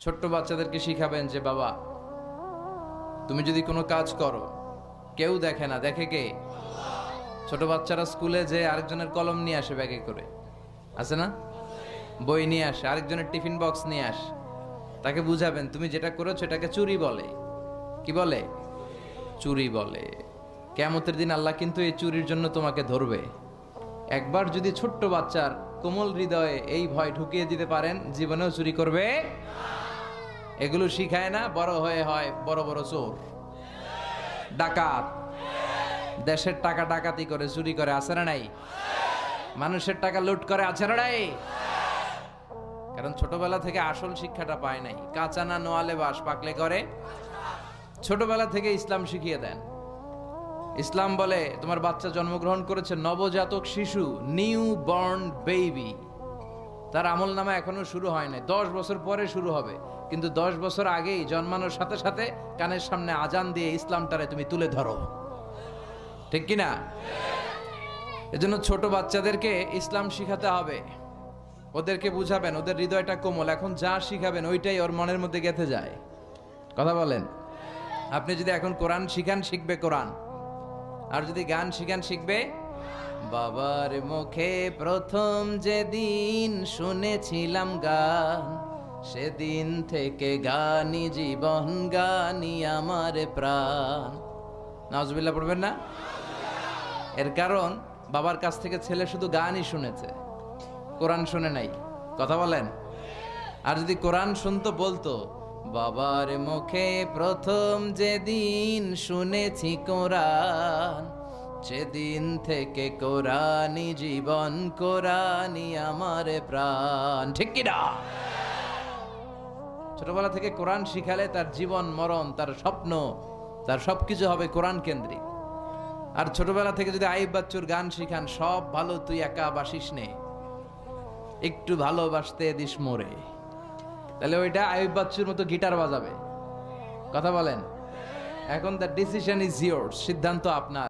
ছোট্ট বাচ্চাদেরকে শিখাবেন যে বাবা, তুমি যদি কোনো কাজ করো কেউ দেখে না, দেখে কে? ছোট বাচ্চারা স্কুলে যে আরেকজনের কলম নিয়ে আসে ব্যাগে করে, আছে না? বই নিয়ে আসে, আরেকজনের টিফিন বক্স নিয়ে আসে। তাকে বুঝাবেন তুমি যেটা করেছো এটাকে চুরি বলে। কি বলে? চুরি বলে। কিয়ামতের দিন আল্লাহ কিন্তু এই চুরির জন্য তোমাকে ধরবে। একবার যদি ছোট্ট বাচ্চার কোমল হৃদয়ে এই ভয় ঢুকিয়ে দিতে পারেন, জীবনেও চুরি করবে। এগুলো শিখায় না, বড় হয়ে হয় বড় বড় চোর, ডাকাত। দেশের টাকা ডাকাতি করে, চুরি করে, আছে না নাই? মানুষের টাকা লুট করে, আছে না নাই? কারণ ছোটবেলা থেকে আসল শিক্ষাটা পায় নাই। কাঁচা না নোয়ালে বাস, পাকলে করে। ছোটবেলা থেকে ইসলাম শিখিয়ে দেন। ইসলাম বলে তোমার বাচ্চা জন্মগ্রহণ করেছে, নবজাতক শিশু, নিউ বর্ন বেবি, তার আমল নামা এখনো শুরু হয় নাই, 10 বছর পরে শুরু হবে। কিন্তু 10 বছর আগেই জন্মানোর সাথে সাথে কানের সামনে আজান দিয়ে ইসলামটারে তুমি তুলে ধরো, ঠিক কিনা? এজন্য ছোট বাচ্চাদেরকে ইসলাম শিখাতে হবে। ওদেরকে বুঝাবেন, ওদের হৃদয়টা কোমল, এখন যা শিখাবেন ওইটাই ওর মনের মধ্যে গেঁথে যায়। কথা বলেন। আপনি যদি এখন কোরআন শিখান, শিখবে কোরআন। আর যদি গান শিখান, শিখবে। বাবার মুখে প্রথম যেদিন শুনেছিলাম গান, সেদিন থেকে গানি জীবন, গানি আমার প্রাণ। নাউজুবিল্লাহ পড়বেন না? এর কারণ বাবার কাছ থেকে ছেলে শুধু গানই শুনেছে, কোরআন শুনে নাই। কথা বলেন। আর যদি কোরআন শুনতো, বলতো বাবার মুখে প্রথম যেদিন শুনেছি কোরআন, সেদিন থেকে কোরআনই জীবন, কোরআনই আমার প্রাণ। ঠিক কিনা? ছোটবেলা থেকে কোরআন শিখালে তার জীবন মরণ, তার স্বপ্ন, তার সবকিছু হবে কোরআন কেন্দ্রিক। আর ছোটবেলা থেকে যদি আইয়ুব বাচ্চুর গান শিখান, সব ভালো তুই একা বাসিস নে, একটু ভালোবাসতে দিস মোরে, তাহলে ওইটা আইয়ুব বাচ্চুর মতো গিটার বাজাবে। কথা বলেন। এখন দ্য ডিসিশন ইজ ইয়োরস, সিদ্ধান্ত আপনার।